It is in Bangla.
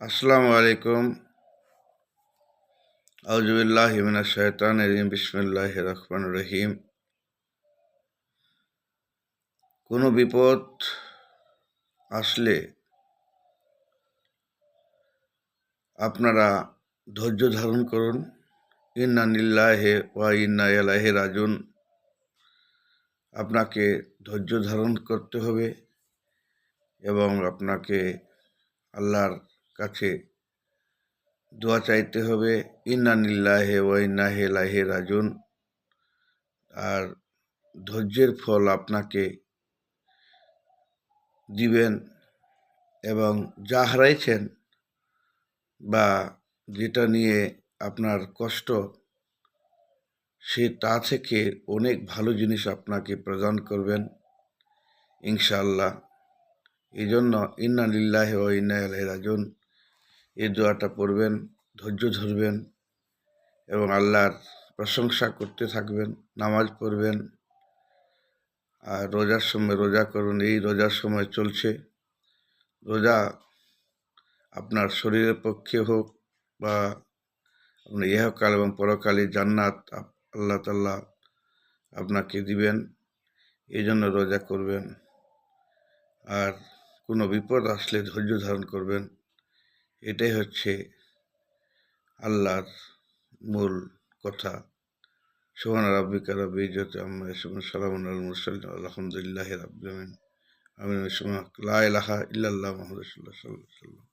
আসসালামু আলাইকুম। আউযুবিল্লাহি মিনাশ শাইতানির রাজিম। বিসমিল্লাহির রহমানির রহিম। কোনো বিপদ আসলে আপনারা ধৈর্য ধারণ করুন। ইন্না লিল্লাহি ওয়া ইন্না ইলাইহি রাজিউন। আপনাকে ধৈর্য ধারণ করতে হবে এবং আপনাকে আল্লাহর কাছে দোয়া চাইতে হবে। ইন্না লিল্লাহি ওয়া ইন্না ইলাইহি রাজিউন। আর ধৈর্যের ফল আপনাকে দিবেন এবং যা হারাইছেন বা যেটা নিয়ে আপনার কষ্ট, তা থেকে অনেক ভালো জিনিস আপনাকে প্রদান করবেন ইনশাআল্লাহ। এই জন্য ইন্না লিল্লাহি ওয়া ইন্না ইলাইহি রাজিউন এই দোয়াটা পড়বেন, ধৈর্য ধরবেন এবং আল্লাহর প্রশংসা করতে থাকবেন, নামাজ পড়বেন আর রোজার সময় রোজা করুন। এই রোজার সময় চলছে। রোজা আপনার শরীরের পক্ষে হোক বা আপনার ইহকাল এবং পরকালে জান্নাত আল্লাহ তাআলা আপনাকে দিবেন, এই জন্য রোজা করবেন। আর কোনো বিপদ আসলে ধৈর্য ধারণ করবেন। এটাই হচ্ছে আল্লাহর মূল কথা। সুবহান রাব্বিকা রাব্বিল ইজ্জাতি আম্মা ইয়াসিফুন, সালামুন আলাল মুরসালিন, আলহামদুলিল্লাহি রাব্বিল আলামিন। আমিন। লা ইলাহা ইল্লাল্লাহ মুহাম্মাদুর রাসূলুল্লাহ সাল্লাল্লাহু আলাইহি ওয়াসাল্লাম।